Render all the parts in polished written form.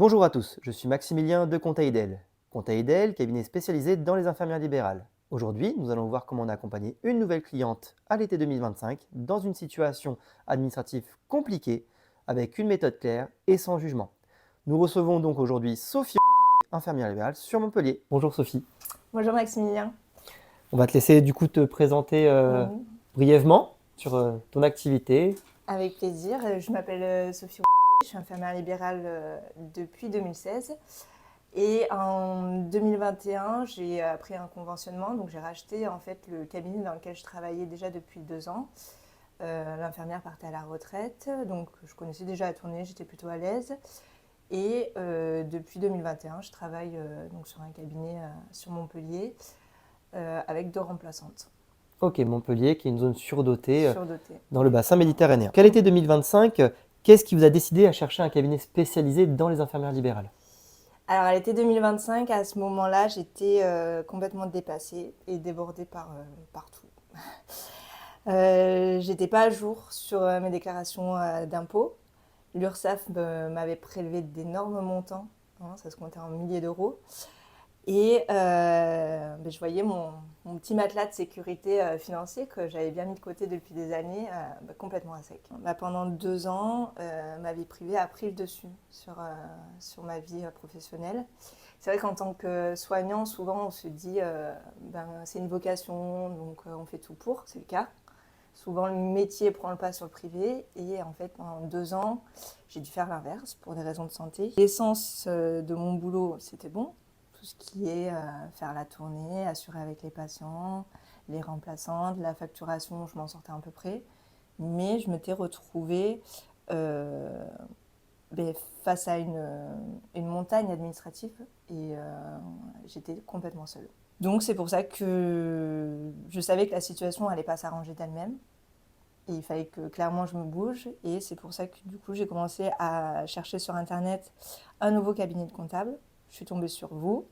Bonjour à tous, je suis Maximilien de Contaïdel. Contaïdel, cabinet spécialisé dans les infirmières libérales. Aujourd'hui, nous allons voir comment on a accompagné une nouvelle cliente à l'été 2025 dans une situation administrative compliquée avec une méthode claire et sans jugement. Nous recevons donc aujourd'hui Sophie Roudier, infirmière libérale sur Montpellier. Bonjour Sophie. Bonjour Maximilien. On va te laisser du coup te présenter Oui, brièvement sur ton activité. avec plaisir. Je m'appelle Sophie Roudier, je suis infirmière libérale depuis 2016. Et en 2021, j'ai pris un conventionnement, donc j'ai racheté en fait le cabinet dans lequel je travaillais déjà depuis 2 ans. L'infirmière partait à la retraite, donc je connaissais déjà la tournée, j'étais plutôt à l'aise. Et depuis 2021, je travaille donc sur un cabinet sur Montpellier avec 2 remplaçantes Ok, Montpellier, qui est une zone surdotée surdotées. dans le bassin méditerranéen. Quel été 2025, qu'est-ce qui vous a décidé à chercher un cabinet spécialisé dans les infirmières libérales? Alors, à l'été 2025, à ce moment-là, j'étais complètement dépassée et débordée par tout. J'étais pas à jour sur mes déclarations d'impôts. L'URSSAF m'avait prélevé d'énormes montants, hein, ça se comptait en milliers d'euros. Et je voyais mon petit matelas de sécurité financier que j'avais bien mis de côté depuis des années complètement à sec. Pendant 2 ans, ma vie privée a pris le dessus sur ma vie professionnelle. C'est vrai qu'en tant que soignant, souvent on se dit c'est une vocation, donc on fait tout pour, c'est le cas. Souvent le métier prend le pas sur le privé et en fait pendant 2 ans, j'ai dû faire l'inverse pour des raisons de santé. L'essence de mon boulot, c'était bon. Tout ce qui est faire la tournée, assurer avec les patients, les remplaçantes, la facturation, je m'en sortais à peu près. Mais je m'étais retrouvée euh, face à une montagne administrative et j'étais complètement seule. Donc c'est pour ça que je savais que la situation n'allait pas s'arranger d'elle-même. Et il fallait que clairement je me bouge. Et c'est pour ça que du coup j'ai commencé à chercher sur internet un nouveau cabinet de comptable. Je suis tombée sur vous.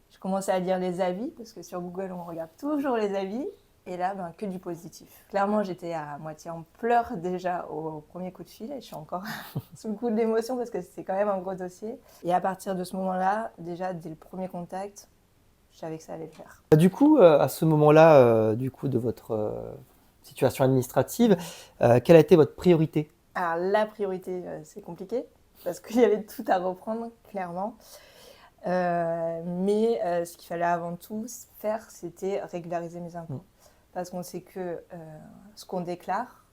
Je commençais à lire les avis, parce que sur Google, on regarde toujours les avis. Et là, que du positif. Clairement, j'étais à moitié en pleurs déjà au premier coup de fil. Et je suis encore sous le coup de l'émotion, parce que c'est quand même un gros dossier. Et à partir de ce moment-là, déjà, dès le premier contact, je savais que ça allait le faire. Du coup, à ce moment-là, de votre situation administrative, quelle a été votre priorité? Alors, la priorité, c'est compliqué, parce qu'il y avait tout à reprendre, clairement. Mais ce qu'il fallait avant tout faire, c'était régulariser mes impôts. Parce qu'on sait que ce qu'on déclare,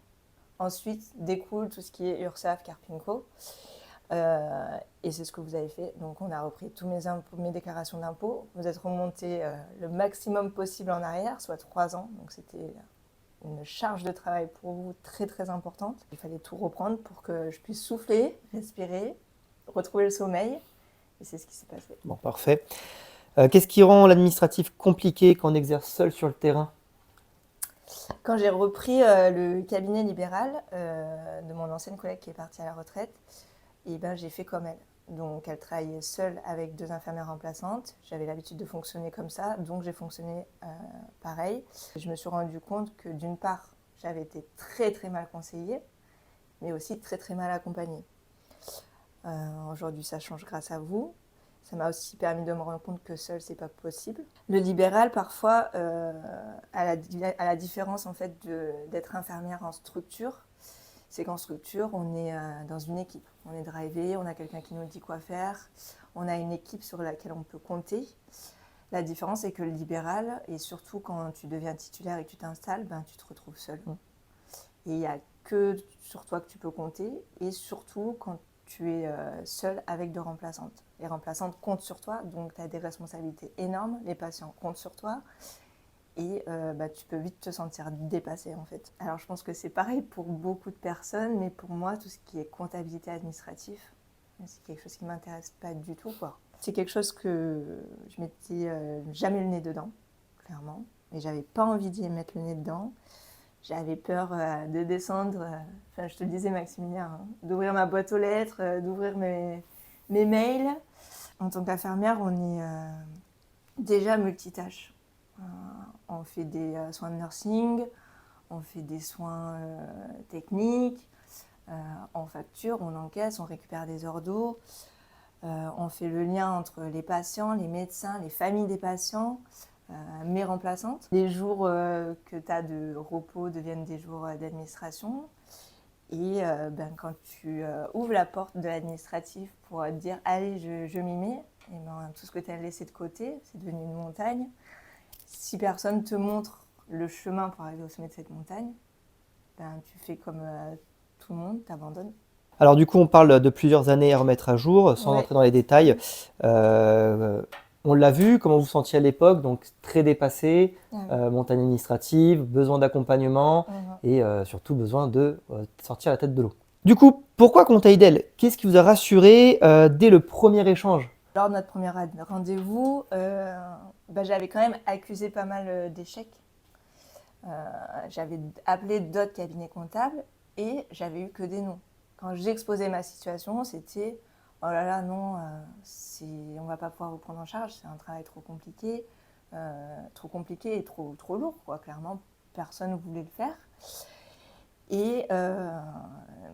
ensuite découle tout ce qui est URSSAF, Carpinco. Et c'est ce que vous avez fait. Donc on a repris tous mes déclarations d'impôts. Vous êtes remonté le maximum possible en arrière, soit 3 ans. Donc c'était une charge de travail pour vous très très importante. Il fallait tout reprendre pour que je puisse souffler, respirer, retrouver le sommeil. Et c'est ce qui s'est passé. Bon, parfait. Qu'est-ce qui rend l'administratif compliqué quand on exerce seul sur le terrain? Quand j'ai repris le cabinet libéral de mon ancienne collègue qui est partie à la retraite, j'ai fait comme elle. Donc elle travaillait seule avec 2 infirmières remplaçantes. J'avais l'habitude de fonctionner comme ça, donc j'ai fonctionné pareil. Je me suis rendu compte que d'une part, j'avais été très très mal conseillée, mais aussi très très mal accompagnée. Aujourd'hui, ça change grâce à vous. Ça m'a aussi permis de me rendre compte que seul, c'est pas possible. Le libéral, parfois, à la différence en fait d'être infirmière en structure, c'est qu'en structure, on est dans une équipe. On est drivé, on a quelqu'un qui nous dit quoi faire, on a une équipe sur laquelle on peut compter. La différence, c'est que le libéral, et surtout quand tu deviens titulaire et que tu t'installes, tu te retrouves seul. Et il n'y a que sur toi que tu peux compter, et surtout quand tu es seul avec 2 remplaçantes. Les remplaçantes comptent sur toi, donc tu as des responsabilités énormes, les patients comptent sur toi, et tu peux vite te sentir dépassé en fait. Alors je pense que c'est pareil pour beaucoup de personnes, mais pour moi, tout ce qui est comptabilité administrative, c'est quelque chose qui ne m'intéresse pas du tout, quoi. C'est quelque chose que je m'étais jamais le nez dedans, clairement, et j'avais pas envie d'y mettre le nez dedans. J'avais peur de descendre, je te le disais Maximilien, hein, d'ouvrir ma boîte aux lettres, d'ouvrir mes mails. En tant qu'infirmière, on est déjà multitâche. On fait des soins de nursing, on fait des soins techniques, on facture, on encaisse, on récupère des ordres. On fait le lien entre les patients, les médecins, les familles des patients, mes remplaçantes. Les jours que tu as de repos deviennent des jours d'administration. Et quand tu ouvres la porte de l'administratif pour dire « allez, je m'y mets », et tout ce que tu as laissé de côté, c'est devenu une montagne. Si personne te montre le chemin pour arriver au sommet de cette montagne, tu fais comme tout le monde, tu abandonnes. Alors du coup, on parle de plusieurs années à remettre à jour, sans Ouais. entrer dans les détails. On l'a vu, comment vous vous sentiez à l'époque, donc très dépassé, montagne administrative, besoin d'accompagnement et surtout besoin de sortir la tête de l'eau. Du coup, pourquoi Contaïdel? Qu'est-ce qui vous a rassuré dès le premier échange? Lors de notre premier rendez-vous, j'avais quand même accusé pas mal d'échecs. J'avais appelé d'autres cabinets comptables et j'avais eu que des noms. Quand j'exposais ma situation, c'était « oh là là, non, on ne va pas pouvoir vous prendre en charge, c'est un travail trop compliqué et trop lourd, quoi. » Clairement, personne ne voulait le faire. Et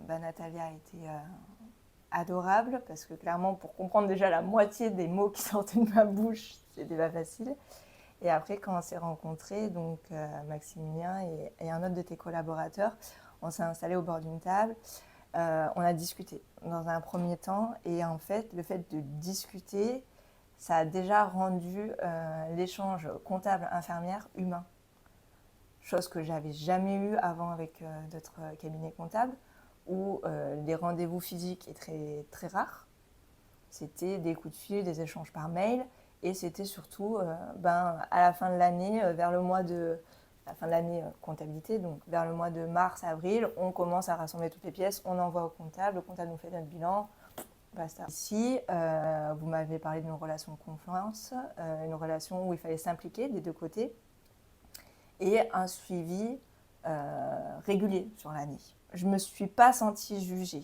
Natalia a été adorable parce que clairement, pour comprendre déjà la moitié des mots qui sortaient de ma bouche, c'était pas facile. Et après, quand on s'est rencontrés, donc Maximilien et un autre de tes collaborateurs, on s'est installés au bord d'une table. On a discuté dans un premier temps. Et en fait, le fait de discuter, ça a déjà rendu l'échange comptable-infirmière humain. Chose que j'avais jamais eue avant avec d'autres cabinets comptables, où les rendez-vous physiques étaient très rares. C'était des coups de fil, des échanges par mail. Et c'était surtout à la fin de l'année, vers le mois de la fin de l'année comptabilité, donc vers le mois de mars-avril, on commence à rassembler toutes les pièces, on envoie au comptable, le comptable nous fait notre bilan, basta. Ici, vous m'avez parlé d'une relation de confiance, une relation où il fallait s'impliquer des deux côtés, et un suivi régulier sur l'année. Je ne me suis pas sentie jugée.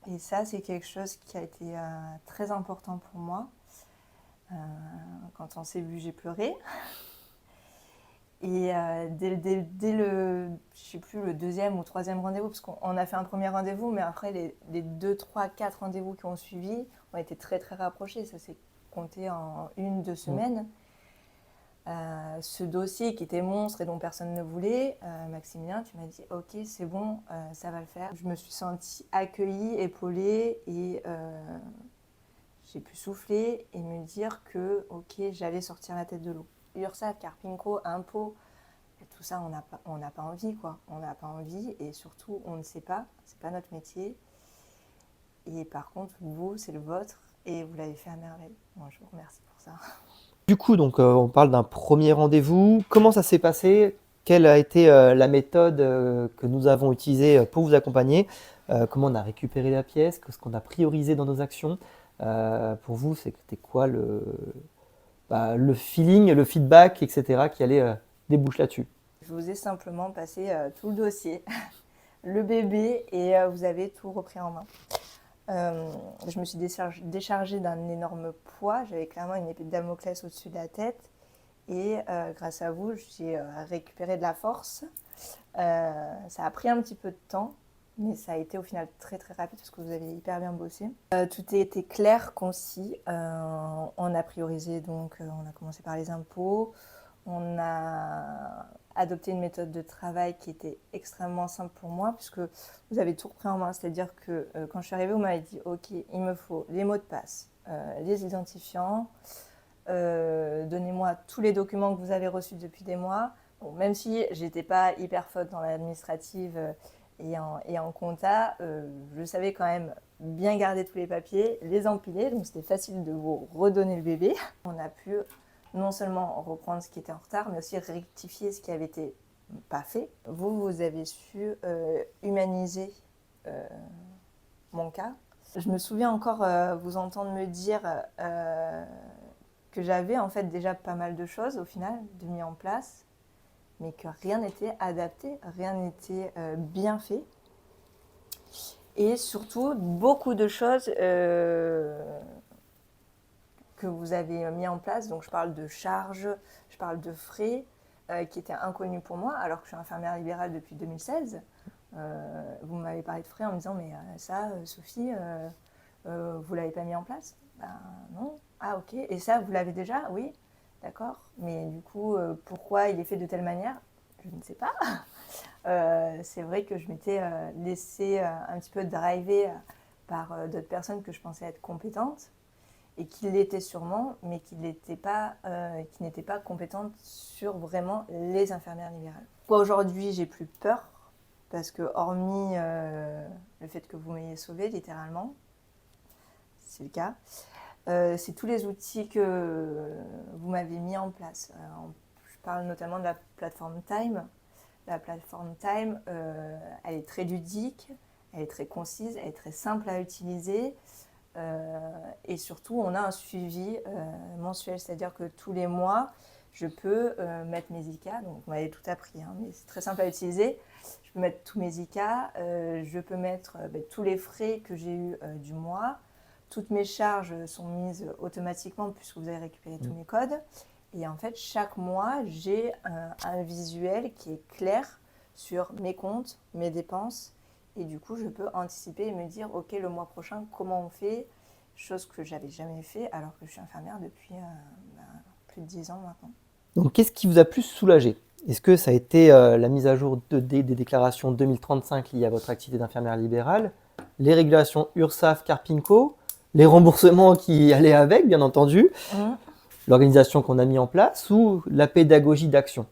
Et ça, c'est quelque chose qui a été très important pour moi. Quand on s'est vu, j'ai pleuré. Et dès le, je sais plus, le deuxième ou troisième rendez-vous, parce qu'on a fait un premier rendez-vous, mais après les 2, 3, 4 rendez-vous qui ont suivi ont été très très rapprochés. Ça s'est compté en 1-2 semaines. Ce dossier qui était monstre et dont personne ne voulait, Maximilien, tu m'as dit ok, c'est bon, ça va le faire. Je me suis sentie accueillie, épaulée et j'ai pu souffler et me dire que ok, j'allais sortir la tête de l'eau. URSSAF, Carpinco, impôts, tout ça, on n'a pas envie, quoi. On n'a pas envie et surtout, on ne sait pas, c'est pas notre métier. Et par contre, vous, c'est le vôtre et vous l'avez fait à merveille. Bon, je vous remercie pour ça. Du coup, donc, on parle d'un premier rendez-vous. Comment ça s'est passé? Quelle a été la méthode que nous avons utilisée pour vous accompagner? Comment on a récupéré la pièce? Qu'est-ce qu'on a priorisé dans nos actions? Pour vous, c'était quoi le feeling, le feedback, etc., qui allait déboucher là-dessus? Je vous ai simplement passé tout le dossier, le bébé, et vous avez tout repris en main. Je me suis déchargée d'un énorme poids. J'avais clairement une épée de Damoclès au-dessus de la tête. Et grâce à vous, j'ai récupéré de la force. Ça a pris un petit peu de temps, mais ça a été au final très très rapide parce que vous avez hyper bien bossé. Tout a été clair, concis. On a priorisé, donc on a commencé par les impôts. On a adopté une méthode de travail qui était extrêmement simple pour moi puisque vous avez tout repris en main. C'est-à-dire que quand je suis arrivée, vous m'avez dit « Ok, il me faut les mots de passe, les identifiants, donnez-moi tous les documents que vous avez reçus depuis des mois. » Bon, même si j'étais pas hyper forte dans l'administrative et en compta, je savais quand même bien garder tous les papiers, les empiler, donc c'était facile de vous redonner le bébé. On a pu non seulement reprendre ce qui était en retard, mais aussi rectifier ce qui avait été pas fait. Vous avez su humaniser mon cas. Je me souviens encore vous entendre me dire que j'avais en fait déjà pas mal de choses au final de mis en place, mais que rien n'était adapté, rien n'était bien fait. Et surtout, beaucoup de choses que vous avez mis en place, donc je parle de charges, je parle de frais qui étaient inconnus pour moi, alors que je suis infirmière libérale depuis 2016. Vous m'avez parlé de frais en me disant, mais ça, Sophie, Vous ne l'avez pas mis en place? Ben non. Ah ok. Et ça, vous l'avez déjà? Oui. D'accord. Mais du coup, pourquoi il est fait de telle manière? Je ne sais pas. C'est vrai que je m'étais laissée un petit peu driver par d'autres personnes que je pensais être compétentes et qui l'étaient sûrement, mais qui n'étaient pas compétentes sur vraiment les infirmières libérales. Aujourd'hui, j'ai plus peur parce que hormis le fait que vous m'ayez sauvée littéralement, c'est le cas, c'est tous les outils que vous m'avez mis en place. Je parle notamment de la plateforme Time. La plateforme Time, elle est très ludique, elle est très concise, elle est très simple à utiliser. Et surtout, on a un suivi mensuel, c'est-à-dire que tous les mois, je peux mettre mes ICA. Donc, vous m'avez tout appris, hein, mais c'est très simple à utiliser. Je peux mettre tous mes ICA, je peux mettre tous les frais que j'ai eus du mois. Toutes mes charges sont mises automatiquement puisque vous avez récupéré tous mes codes. Et en fait, chaque mois, j'ai un visuel qui est clair sur mes comptes, mes dépenses. Et du coup, je peux anticiper et me dire, OK, le mois prochain, comment on fait? Chose que j'avais jamais fait alors que je suis infirmière depuis plus de 10 ans maintenant. Donc, qu'est-ce qui vous a plus soulagé? Est-ce que ça a été la mise à jour des déclarations 2035 liées à votre activité d'infirmière libérale, les régulations URSSAF, Carpinco, les remboursements qui allaient avec, bien entendu, l'organisation qu'on a mis en place ou la pédagogie d'action?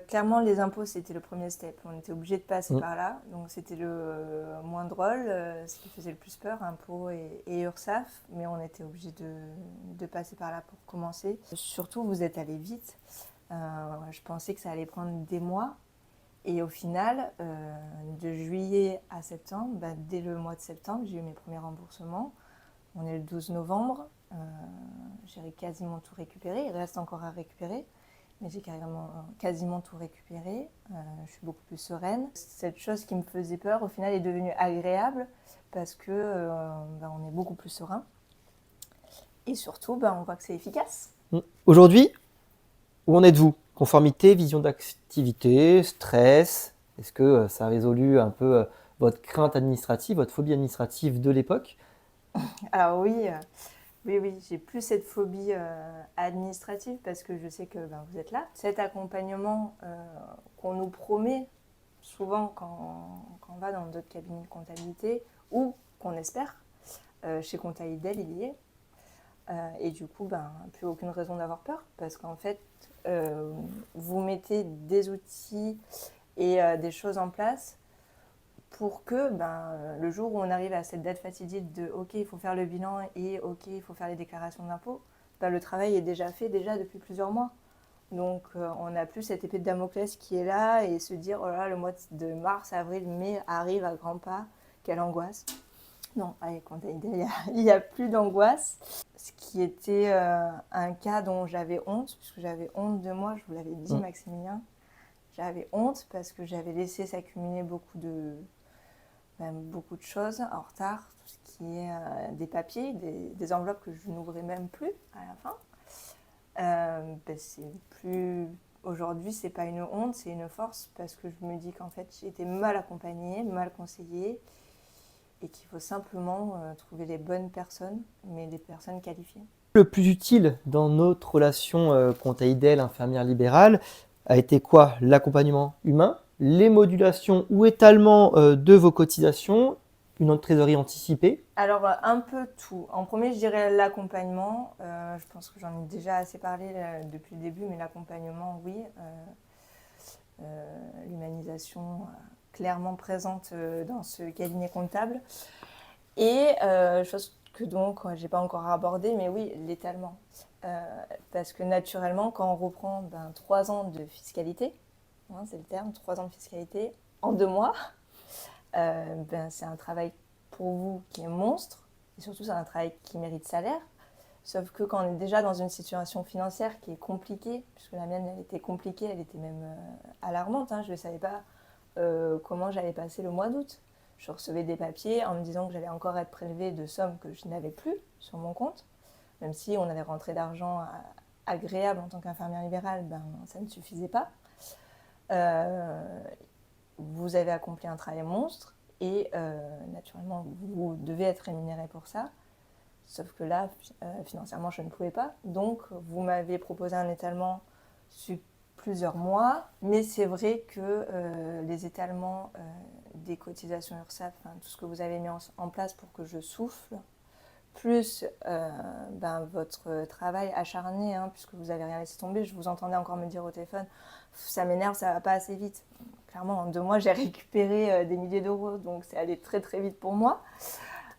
Clairement, les impôts, c'était le premier step. On était obligé de passer par là. Donc, c'était le moins drôle, ce qui faisait le plus peur, impôts et URSSAF. Mais on était obligé de passer par là pour commencer. Surtout, vous êtes allé vite. Je pensais que ça allait prendre des mois. Et au final, de juillet à septembre, dès le mois de septembre, j'ai eu mes premiers remboursements. On est le 12 novembre. J'ai quasiment tout récupéré. Il reste encore à récupérer. Mais j'ai quasiment tout récupéré. Je suis beaucoup plus sereine. Cette chose qui me faisait peur, au final, est devenue agréable parce que on est beaucoup plus serein. Et surtout, on voit que c'est efficace. Aujourd'hui, où en êtes-vous? Conformité, vision d'activité, stress? Est-ce que ça a résolu un peu votre crainte administrative, votre phobie administrative de l'époque? Alors oui, j'ai plus cette phobie administrative parce que je sais que vous êtes là. Cet accompagnement qu'on nous promet souvent quand on va dans d'autres cabinets de comptabilité ou qu'on espère, chez Comptaïdel, il y est. Et du coup, plus aucune raison d'avoir peur parce qu'en fait, vous mettez des outils et des choses en place pour que le jour où on arrive à cette date fatidique de OK, il faut faire le bilan et OK, il faut faire les déclarations d'impôts, le travail est déjà fait depuis plusieurs mois. Donc on n'a plus cette épée de Damoclès qui est là et se dire oh là, le mois de mars, avril, mai arrive à grands pas, quelle angoisse. Non, avec Comptaïdel, il n'y a plus d'angoisse. Ce qui était un cas dont j'avais honte, puisque j'avais honte de moi, je vous l'avais dit Maximilien, j'avais honte parce que j'avais laissé s'accumuler beaucoup de choses en retard, tout ce qui est des papiers, des enveloppes que je n'ouvrais même plus à la fin. Aujourd'hui, c'est pas une honte, c'est une force parce que je me dis qu'en fait, j'ai été mal accompagnée, mal conseillée et qu'il faut simplement trouver les bonnes personnes, mais des personnes qualifiées. Le plus utile dans notre relation Comptaïdel, infirmière libérale, a été quoi? L'accompagnement humain, les modulations ou étalement de vos cotisations, une trésorerie anticipée? Alors, un peu tout. En premier, je dirais l'accompagnement. Je pense que j'en ai déjà assez parlé depuis le début, mais l'accompagnement, oui. L'humanisation clairement présente dans ce cabinet comptable. Et chose que donc, je n'ai pas encore abordé, mais oui, l'étalement. Parce que naturellement, quand on reprend 3 ans de fiscalité, c'est le terme, 3 ans de fiscalité en 2 mois, c'est un travail pour vous qui est monstre, et surtout c'est un travail qui mérite salaire. Sauf que quand on est déjà dans une situation financière qui est compliquée, puisque la mienne elle était compliquée, elle était même alarmante, je ne savais pas comment j'allais passer le mois d'août. Je recevais des papiers en me disant que j'allais encore être prélevée de sommes que je n'avais plus sur mon compte, même si on avait rentré d'argent agréable en tant qu'infirmière libérale, ça ne suffisait pas. Vous avez accompli un travail monstre Et naturellement, vous devez être rémunéré pour ça. Sauf que là, financièrement, je ne pouvais pas. Donc, vous m'avez proposé un étalement sur plusieurs mois. Mais c'est vrai que les étalements des cotisations URSSAF, tout ce que vous avez mis en place pour que je souffle, plus votre travail acharné, puisque vous n'avez rien laissé tomber, je vous entendais encore me dire au téléphone, ça m'énerve, ça ne va pas assez vite. Clairement, en 2 mois, j'ai récupéré des milliers d'euros, donc c'est allé très très vite pour moi.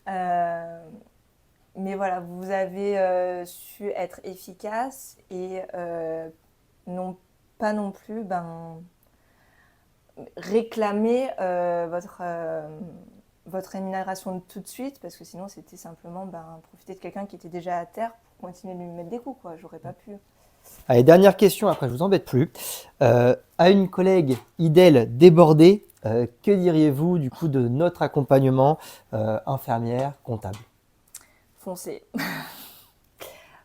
Mais voilà, vous avez su être efficace et pas non plus réclamer votre rémunération tout de suite, parce que sinon c'était simplement profiter de quelqu'un qui était déjà à terre pour continuer de lui mettre des coups, quoi. J'aurais pas pu. Allez, dernière question, après je vous embête plus. À une collègue IDEL débordée, que diriez-vous du coup de notre accompagnement infirmière, comptable? Foncez.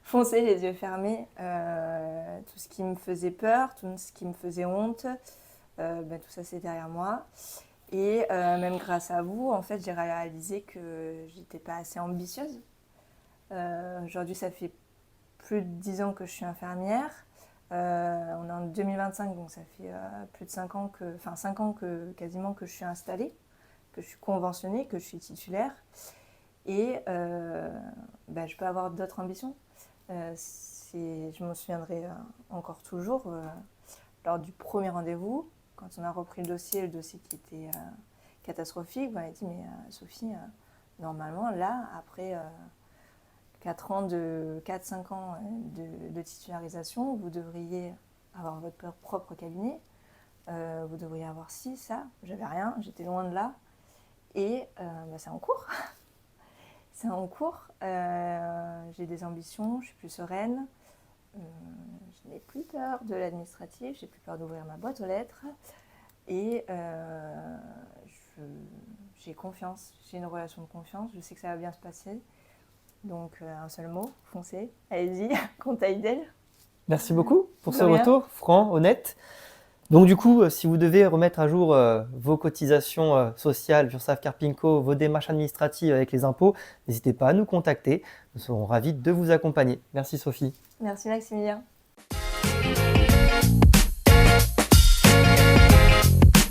Foncez les yeux fermés. Tout ce qui me faisait peur, tout ce qui me faisait honte, tout ça c'est derrière moi. Et même grâce à vous, en fait, j'ai réalisé que j'étais pas assez ambitieuse. Aujourd'hui, ça fait plus de 10 ans que je suis infirmière. On est en 2025, donc ça fait plus de 5 ans quasiment que je suis installée, que je suis conventionnée, que je suis titulaire. Et je peux avoir d'autres ambitions. Je me souviendrai encore toujours, lors du premier rendez-vous, quand on a repris le dossier qui était catastrophique, vous m'avez dit, mais Sophie, normalement, là, après 4-5 ans de titularisation, vous devriez avoir votre propre cabinet, vous devriez avoir ci, ça. J'avais rien, j'étais loin de là. Et c'est en cours. C'est en cours. J'ai des ambitions, je suis plus sereine. Je n'ai plus peur de l'administratif, j'ai plus peur d'ouvrir ma boîte aux lettres. Et j'ai confiance, j'ai une relation de confiance, je sais que ça va bien se passer. Donc un seul mot, foncez, allez-y, compta IDEL. Merci beaucoup pour De ce rien. retour franc, honnête. Donc du coup, si vous devez remettre à jour vos cotisations sociales, URSSAF, Carpinco, vos démarches administratives avec les impôts, n'hésitez pas à nous contacter. Nous serons ravis de vous accompagner. Merci Sophie. Merci Maximilien.